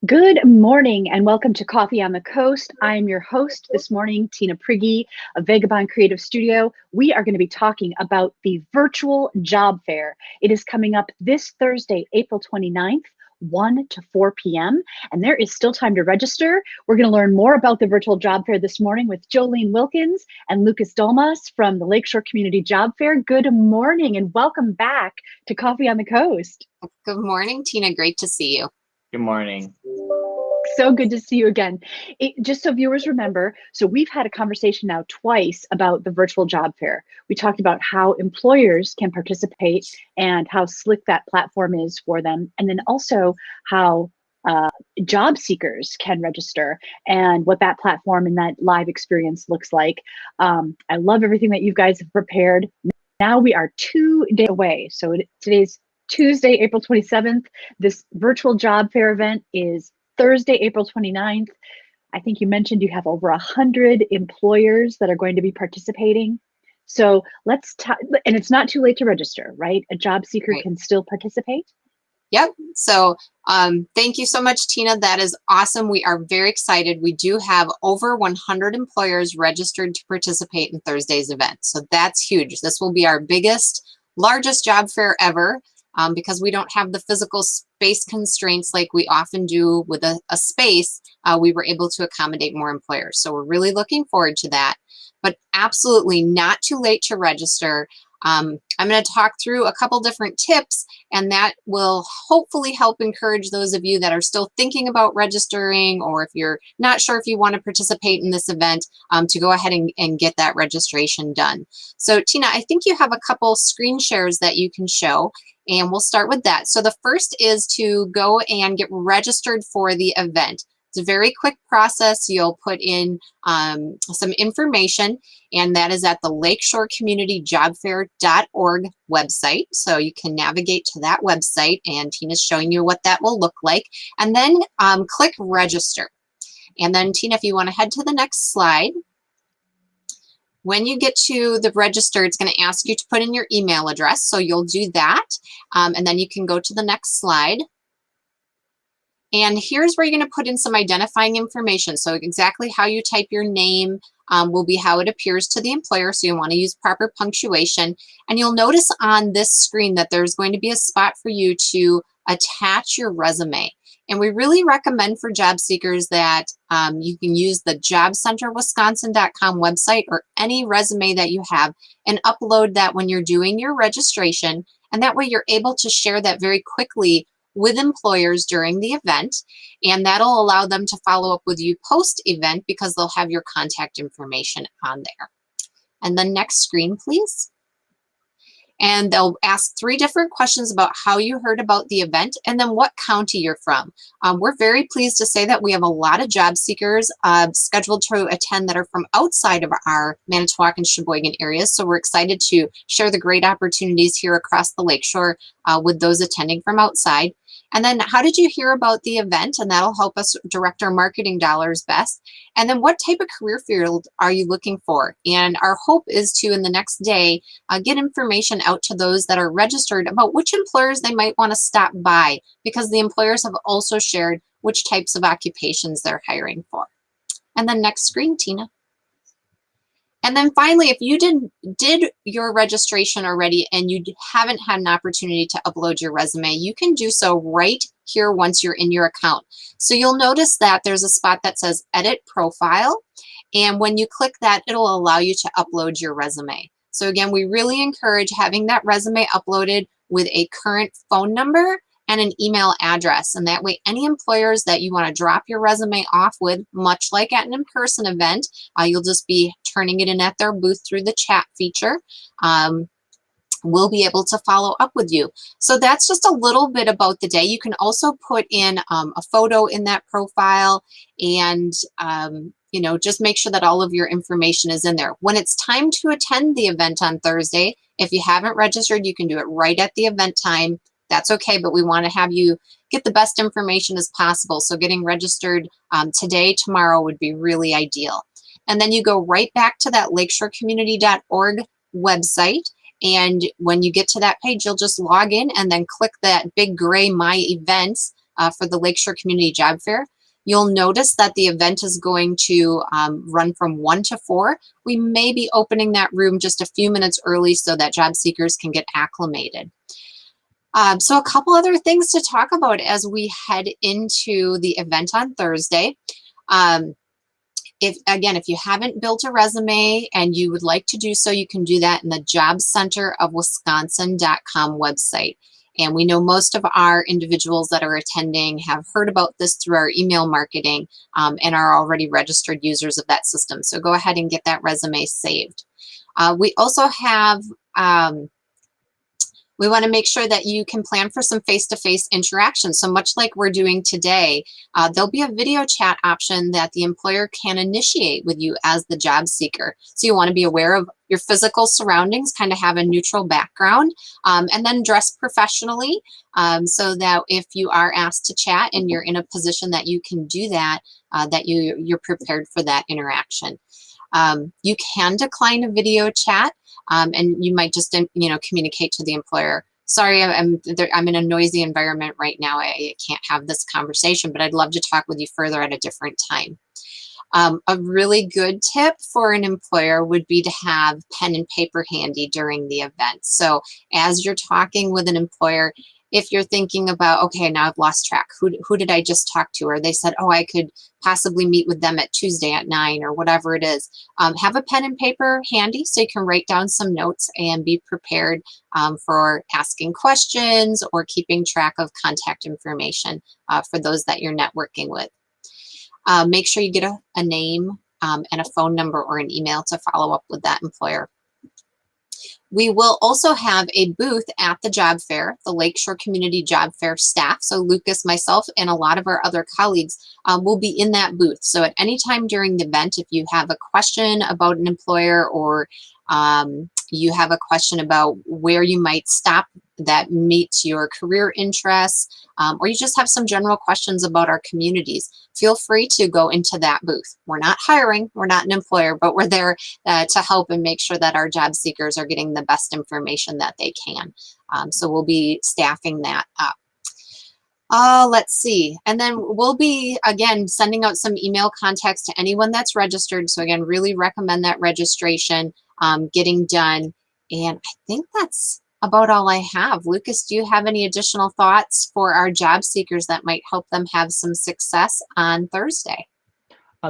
Good morning and welcome to Coffee on the Coast. I am your host this morning, Tina Prigge of Vagabond Creative Studio. We are going to be talking about the virtual job fair. It is coming up this Thursday, April 29th, 1 to 4 p.m. and there is still time to register. We're going to learn more about the virtual job fair this morning with Jolene Wilkens and Dulmes from the Lakeshore Community Job Fair. Good morning and welcome back to Coffee on the Coast. Good morning, Tina. Great to see you. Good morning. So good to see you again. Just so viewers remember, so we've had a conversation now twice about the virtual job fair. We talked about how employers can participate and how slick that platform is for them. And then also how job seekers can register and what that platform and that live experience looks like. I love everything that you guys have prepared. Now we are 2 days away. So today's Tuesday, April 27th. This virtual job fair event is Thursday, April 29th. I think you mentioned you have over 100 employers that are going to be participating. So and it's not too late to register, right? A job seeker can still participate. Yep. So thank you so much, Tina. That is awesome. We are very excited. We do have over 100 employers registered to participate in Thursday's event. So that's huge. This will be our largest job fair ever. Because we don't have the physical space constraints like we often do with a space, we were able to accommodate more employers. So we're really looking forward to that, but absolutely not too late to register. I'm going to talk through a couple different tips, and that will hopefully help encourage those of you that are still thinking about registering, or if you're not sure if you want to participate in this event, to go ahead and get that registration done. So Tina, I think you have a couple screen shares that you can show, and we'll start with that. So the first is to go and get registered for the event. It's a very quick process. You'll put in some information, and that is at the lakeshorecommunityjobfair.org website. So you can navigate to that website, and Tina's showing you what that will look like. And then click register. And then Tina, if you want to head to the next slide, when you get to the register, it's going to ask you to put in your email address. So you'll do that. And then you can go to the next slide. And here's where you're going to put in some identifying information. So exactly how you type your name will be how it appears to the employer. So you want to use proper punctuation. And you'll notice on this screen that there's going to be a spot for you to attach your resume. And we really recommend for job seekers that you can use the jobcenterwisconsin.com website or any resume that you have and upload that when you're doing your registration. And that way you're able to share that very quickly with employers during the event, and that'll allow them to follow up with you post-event because they'll have your contact information on there. And the next screen, please. And they'll ask 3 different questions about how you heard about the event and then what county you're from. We're very pleased to say that we have a lot of job seekers scheduled to attend that are from outside of our Manitowoc and Sheboygan areas. So we're excited to share the great opportunities here across the Lakeshore with those attending from outside. And then how did you hear about the event? And that'll help us direct our marketing dollars best. And then what type of career field are you looking for? And our hope is to, in the next day, get information out to those that are registered about which employers they might want to stop by, because the employers have also shared which types of occupations they're hiring for. And then next screen, Tina. And then finally, if you did your registration already and you haven't had an opportunity to upload your resume, you can do so right here once you're in your account. So you'll notice that there's a spot that says Edit Profile. And when you click that, it'll allow you to upload your resume. So again, we really encourage having that resume uploaded with a current phone number and an email address. And that way, any employers that you want to drop your resume off with, much like at an in-person event, you'll just be turning it in at their booth through the chat feature. We'll be able to follow up with you. So that's just a little bit about the day. You can also put in a photo in that profile and you know, just make sure that all of your information is in there. When it's time to attend the event on Thursday, if you haven't registered, you can do it right at the event time. That's okay, but we want to have you get the best information as possible. So getting registered today, tomorrow would be really ideal. And then you go right back to that lakeshorecommunity.org website. And when you get to that page, you'll just log in and then click that big gray My Events for the Lakeshore Community Job Fair. You'll notice that the event is going to run from 1 to 4. We may be opening that room just a few minutes early so that job seekers can get acclimated. So a couple other things to talk about as we head into the event on Thursday. If you haven't built a resume and you would like to do so, you can do that in the jobcenterofwisconsin.com website. And we know most of our individuals that are attending have heard about this through our email marketing and are already registered users of that system. So go ahead and get that resume saved. We also have we want to make sure that you can plan for some face-to-face interaction. So much like we're doing today, there'll be a video chat option that the employer can initiate with you as the job seeker. So you want to be aware of your physical surroundings, kind of have a neutral background, and then dress professionally so that if you are asked to chat and you're in a position that you can do that, that you're prepared for that interaction. You can decline a video chat. And you might just, communicate to the employer, sorry, I'm in a noisy environment right now. I can't have this conversation, but I'd love to talk with you further at a different time. A really good tip for an employer would be to have pen and paper handy during the event. So as you're talking with an employer, if you're thinking about, okay, now I've lost track, who did I just talk to? Or they said, oh, I could possibly meet with them at Tuesday at 9 or whatever it is. Have a pen and paper handy so you can write down some notes and be prepared for asking questions or keeping track of contact information for those that you're networking with. Make sure you get a name and a phone number or an email to follow up with that employer. We will also have a booth at the job fair, the Lakeshore Community Job Fair staff. So Lucas, myself, and a lot of our other colleagues will be in that booth. So at any time during the event, if you have a question about an employer or you have a question about where you might stop that meets your career interests, or you just have some general questions about our communities, feel free to go into that booth. We're not hiring, we're not an employer, but we're there to help and make sure that our job seekers are getting the best information that they can. So we'll be staffing that up. Let's see. And then we'll be, again, sending out some email contacts to anyone that's registered. So again, really recommend that registration getting done. And I think that's about all I have. Lucas, do you have any additional thoughts for our job seekers that might help them have some success on Thursday?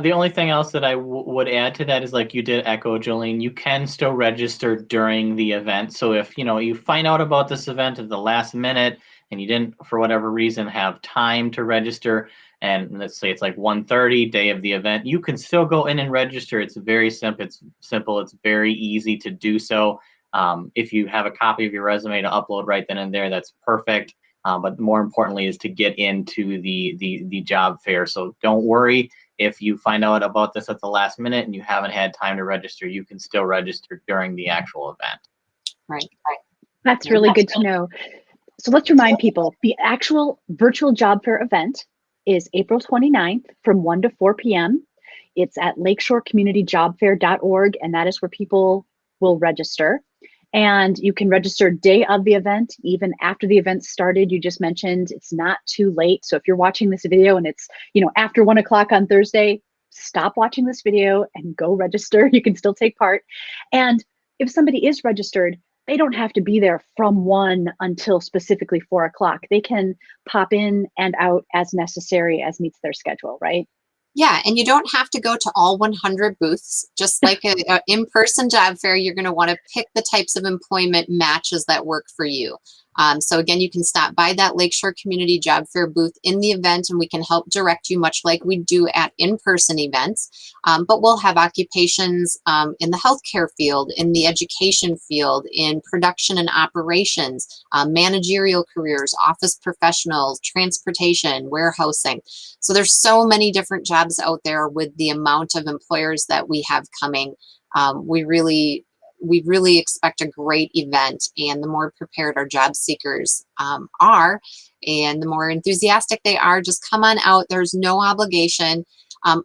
The only thing else that I would add to that is, like you did echo, Jolene, you can still register during the event. So if you find out about this event at the last minute and you didn't, for whatever reason, have time to register, and let's say it's like 1:30 day of the event, you can still go in and register. It's very simple. It's very easy to do so. If you have a copy of your resume to upload right then and there, that's perfect. But more importantly is to get into the job fair. So don't worry if you find out about this at the last minute and you haven't had time to register. You can still register during the actual event. Right. That's really good to know. So let's remind people, the actual virtual job fair event is April 29th from 1 to 4 p.m. It's at lakeshorecommunityjobfair.org, and that is where people will register. And you can register day of the event, even after the event started. You just mentioned it's not too late. So if you're watching this video and it's after 1 o'clock on Thursday, stop watching this video and go register. You can still take part. And if somebody is registered, they don't have to be there from 1 until specifically 4 o'clock. They can pop in and out as necessary as meets their schedule, right? Yeah, and you don't have to go to all 100 booths. Just like an in-person job fair, you're going to want to pick the types of employment matches that work for you. So again, you can stop by that Lakeshore Community Job Fair booth in the event, and we can help direct you much like we do at in-person events. But we'll have occupations in the healthcare field, in the education field, in production and operations, managerial careers, office professionals, transportation, warehousing. So there's so many different jobs out there with the amount of employers that we have coming. We really expect a great event, and the more prepared our job seekers are and the more enthusiastic they are, just come on out. There's no obligation.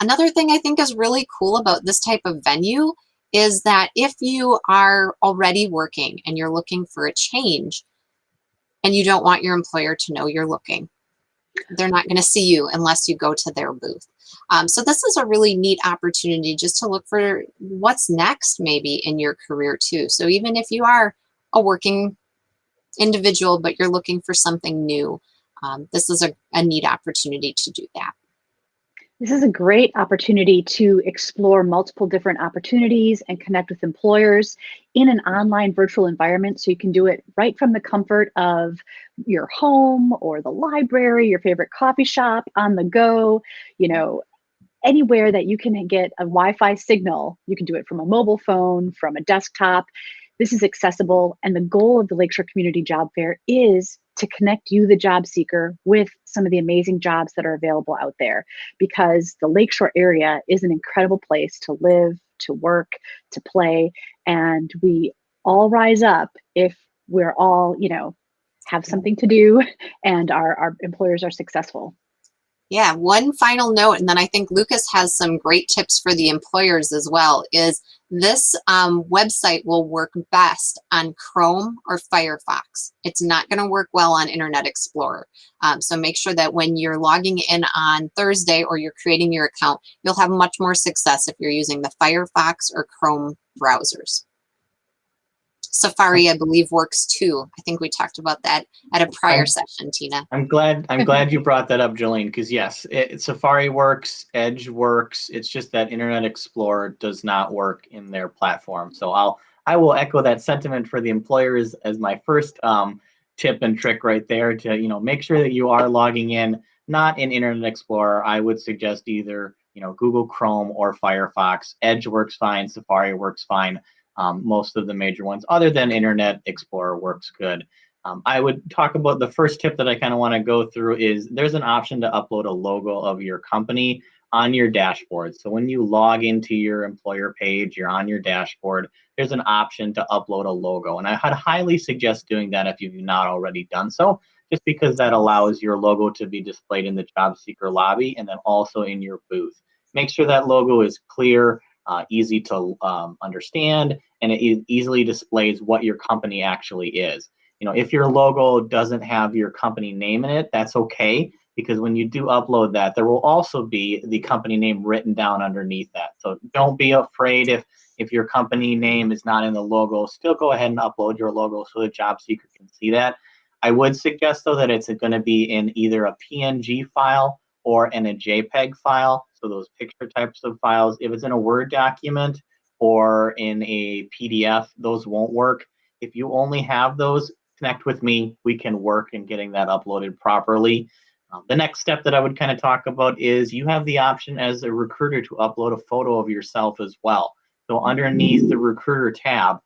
Another thing I think is really cool about this type of venue is that if you are already working and you're looking for a change and you don't want your employer to know you're looking, They're not going to see you unless you go to their booth. So this is a really neat opportunity just to look for what's next maybe in your career too. So even if you are a working individual, but you're looking for something new, this is a neat opportunity to do that. This is a great opportunity to explore multiple different opportunities and connect with employers in an online virtual environment. So you can do it right from the comfort of your home or the library, your favorite coffee shop, on the go, you know, anywhere that you can get a Wi-Fi signal. You can do it from a mobile phone, from a desktop. This is accessible. And the goal of the Lakeshore Community Job Fair is to connect you, the job seeker, with some of the amazing jobs that are available out there, because the Lakeshore area is an incredible place to live, to work, to play. And we all rise up if we're all, you know, have something to do and our employers are successful. Yeah, one final note, and then I think Lucas has some great tips for the employers as well, is this website will work best on Chrome or Firefox. It's not going to work well on Internet Explorer. So make sure that when you're logging in on Thursday or you're creating your account, you'll have much more success if you're using the Firefox or Chrome browsers. Safari, I believe, works too. I think we talked about that at a prior session, Tina. I'm glad you brought that up, Jolene, because yes, Safari works, Edge works. It's just that Internet Explorer does not work in their platform. So I will echo that sentiment for the employers as my first tip and trick right there to, you know, make sure that you are logging in not in Internet Explorer. I would suggest either, you know, Google Chrome or Firefox. Edge works fine, Safari works fine. Most of the major ones, other than Internet Explorer, works good. I would talk about the first tip that I kind of want to go through is there's an option to upload a logo of your company on your dashboard. So when you log into your employer page, you're on your dashboard, there's an option to upload a logo. And I would highly suggest doing that if you've not already done so, just because that allows your logo to be displayed in the job seeker lobby and then also in your booth. Make sure that logo is clear, easy to understand, and it easily displays what your company actually is. You know, if your logo doesn't have your company name in it, that's okay, because when you do upload that, there will also be the company name written down underneath that. So don't be afraid if your company name is not in the logo. Still go ahead and upload your logo so the job seeker can see that. I would suggest, though, that it's going to be in either a PNG file or in a JPEG file. So those picture types of files, if it's in a Word document or in a PDF, those won't work. If you only have those, connect with me. We can work in getting that uploaded properly. The next step that I would kind of talk about is you have the option as a recruiter to upload a photo of yourself as well. So underneath the recruiter tab,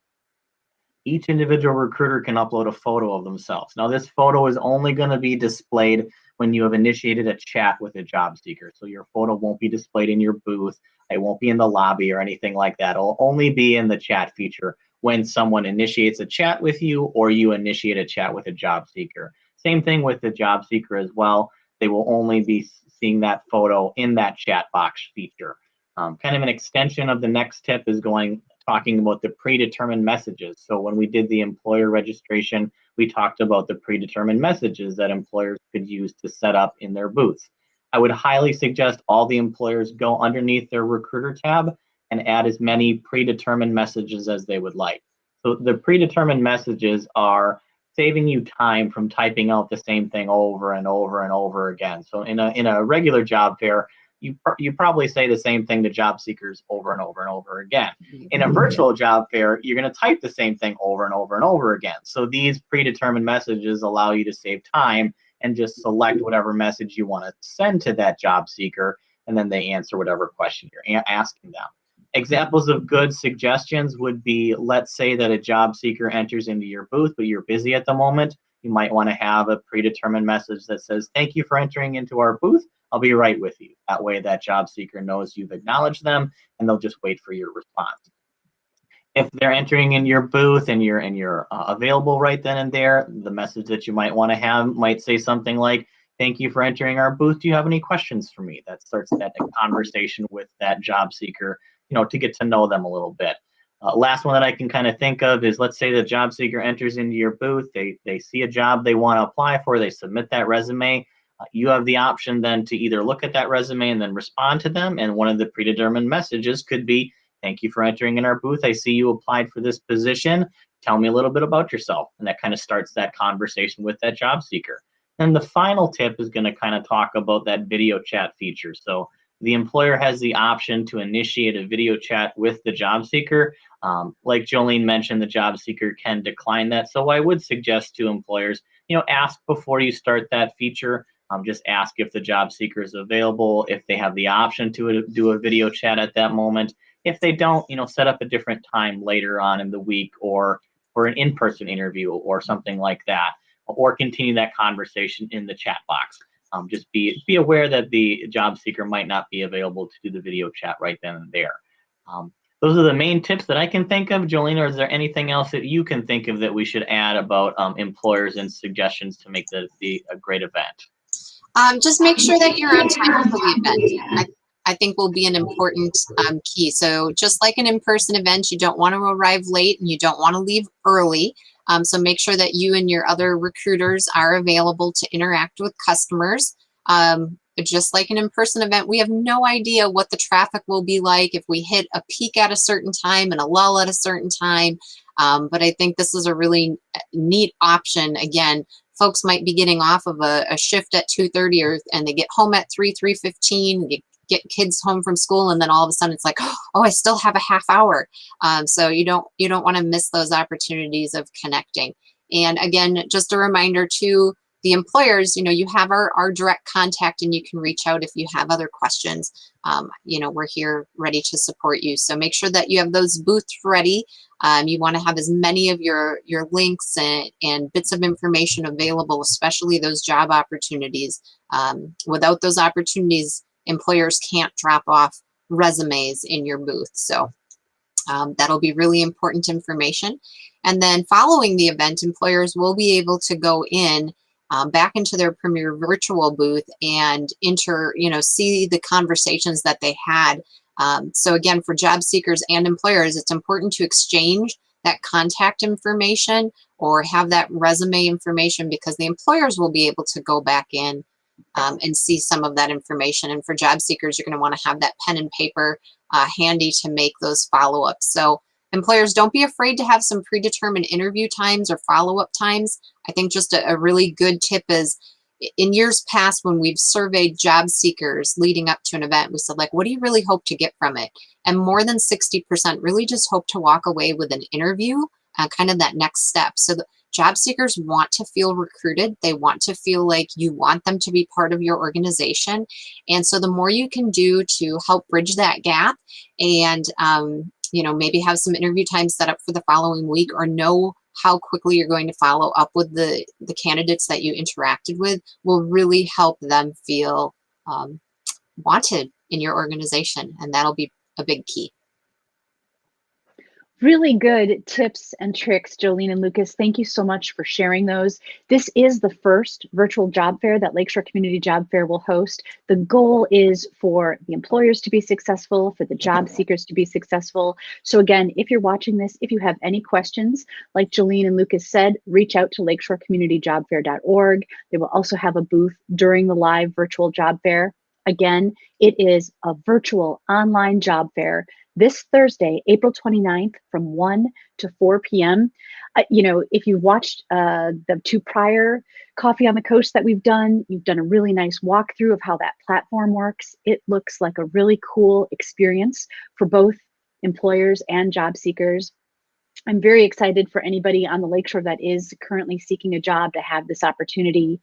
each individual recruiter can upload a photo of themselves. Now, this photo is only going to be displayed when you have initiated a chat with a job seeker. So your photo won't be displayed in your booth. It won't be in the lobby or anything like that. It'll only be in the chat feature when someone initiates a chat with you or you initiate a chat with a job seeker. Same thing with the job seeker as well. They will only be seeing that photo in that chat box feature. Kind of an extension of the next tip is talking about the predetermined messages. So when we did the employer registration, we talked about the predetermined messages that employers could use to set up in their booths. I would highly suggest all the employers go underneath their recruiter tab and add as many predetermined messages as they would like. So the predetermined messages are saving you time from typing out the same thing over and over and over again. So in a regular job fair, you probably say the same thing to job seekers over and over and over again. In a virtual job fair, you're going to type the same thing over and over and over again. So these predetermined messages allow you to save time and just select whatever message you want to send to that job seeker, and then they answer whatever question you're asking them. Examples of good suggestions would be, let's say that a job seeker enters into your booth, but you're busy at the moment. You might want to have a predetermined message that says, "Thank you for entering into our booth. I'll be right with you." That way that job seeker knows you've acknowledged them and they'll just wait for your response. If they're entering in your booth and you're available right then and there, the message that you might want to have might say something like, "Thank you for entering our booth. Do you have any questions for me?" That starts that conversation with that job seeker, you know, to get to know them a little bit. Last one that I can kind of think of is, let's say the job seeker enters into your booth. They see a job they want to apply for. They submit that resume. You have the option then to either look at that resume and then respond to them. And one of the predetermined messages could be, thank you for entering in our booth. I see you applied for this position. Tell me a little bit about yourself. And that kind of starts that conversation with that job seeker. And the final tip is going to kind of talk about that video chat feature. So the employer has the option to initiate a video chat with the job seeker. Like Jolene mentioned, the job seeker can decline that. So I would suggest to employers, ask before you start that feature. Just ask if the job seeker is available, if they have the option to do a video chat at that moment. If they don't, set up a different time later on in the week or for an in-person interview or something like that, or continue that conversation in the chat box. Just be aware that the job seeker might not be available to do the video chat right then and there. Those are the main tips that I can think of. Jolene, or is there anything else that you can think of that we should add about employers and suggestions to make a great event? Just make sure that you're on time for the event. I think will be an important key. So just like an in-person event, you don't want to arrive late and you don't want to leave early. So make sure that you and your other recruiters are available to interact with customers. Just like an in-person event, we have no idea what the traffic will be like if we hit a peak at a certain time and a lull at a certain time. But I think this is a really neat option. Again, folks might be getting off of a shift at 2:30 and they get home at 3:15, get kids home from school, and then all of a sudden it's like, oh, I still have a half hour. So you don't want to miss those opportunities of connecting. And again, just a reminder to the employers, you have our direct contact and you can reach out if you have other questions. We're here ready to support you. So make sure that you have those booths ready. You want to have as many of your links and bits of information available, especially those job opportunities. Without those opportunities, employers can't drop off resumes in your booth. So that'll be really important information. And then following the event, employers will be able to go in back into their Premier virtual booth and see the conversations that they had. So again, for job seekers and employers, it's important to exchange that contact information or have that resume information, because the employers will be able to go back in and see some of that information. And for job seekers, you're going to want to have that pen and paper handy to make those follow-ups. So employers, don't be afraid to have some predetermined interview times or follow-up times. I think just a really good tip is, in years past when we've surveyed job seekers leading up to an event, we said, like, what do you really hope to get from it? And more than 60% really just hope to walk away with an interview, kind of that next step. So the job seekers want to feel recruited. They want to feel like you want them to be part of your organization. And so the more you can do to help bridge that gap and, maybe have some interview time set up for the following week, or know how quickly you're going to follow up with the candidates that you interacted with, will really help them feel wanted in your organization. And that'll be a big key. Really good tips and tricks, Jolene and Lucas. Thank you so much for sharing those. This is the first virtual job fair that Lakeshore Community Job Fair will host. The goal is for the employers to be successful, for the job seekers to be successful. So again, if you're watching this, if you have any questions, like Jolene and Lucas said, reach out to lakeshorecommunityjobfair.org. They will also have a booth during the live virtual job fair. Again, it is a virtual online job fair this Thursday, April 29th from 1 to 4 p.m. If you watched the two prior Coffee on the Coast that we've done, you've done a really nice walkthrough of how that platform works. It looks like a really cool experience for both employers and job seekers. I'm very excited for anybody on the Lakeshore that is currently seeking a job to have this opportunity.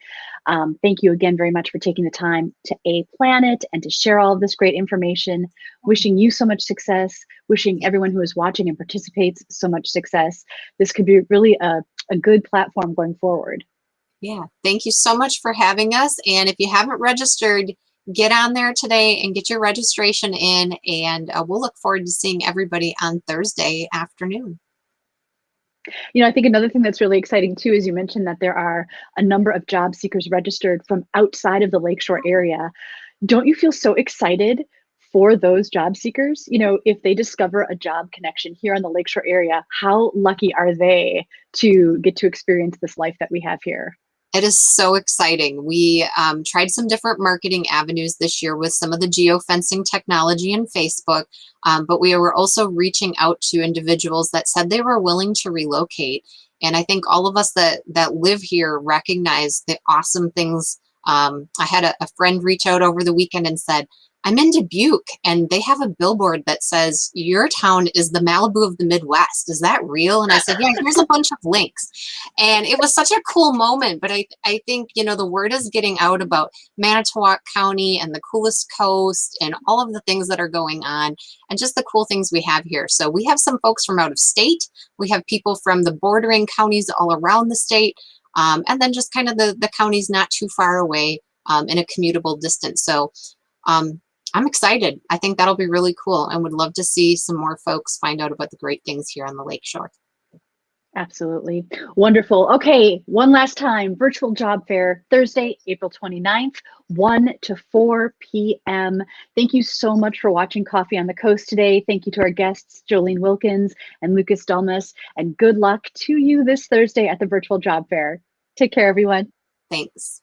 Thank you again very much for taking the time to plan it and to share all of this great information. Wishing you so much success, wishing everyone who is watching and participates so much success. This could be really a good platform going forward. Yeah, thank you so much for having us. And if you haven't registered, get on there today and get your registration in, and we'll look forward to seeing everybody on Thursday afternoon. I think another thing that's really exciting too is you mentioned that there are a number of job seekers registered from outside of the Lakeshore area. Don't you feel so excited for those job seekers? If they discover a job connection here in the Lakeshore area, how lucky are they to get to experience this life that we have here? It is so exciting. We tried some different marketing avenues this year with some of the geofencing technology and Facebook, but we were also reaching out to individuals that said they were willing to relocate. And I think all of us that live here recognize the awesome things. I had a friend reach out over the weekend and said, I'm in Dubuque and they have a billboard that says, your town is the Malibu of the Midwest. Is that real? And I said, yeah, here's a bunch of links. And it was such a cool moment. But I think, you know, the word is getting out about Manitowoc County and the coolest coast and all of the things that are going on and just the cool things we have here. So we have some folks from out of state. We have people from the bordering counties all around the state. And then just kind of the counties not too far away in a commutable distance. So I'm excited. I think that'll be really cool and would love to see some more folks find out about the great things here on the Lakeshore. Absolutely. Wonderful. Okay, one last time, virtual job fair, Thursday, April 29th, 1 to 4 p.m. Thank you so much for watching Coffee on the Coast today. Thank you to our guests, Jolene Wilkens and Lucas Dulmes, and good luck to you this Thursday at the virtual job fair. Take care, everyone. Thanks.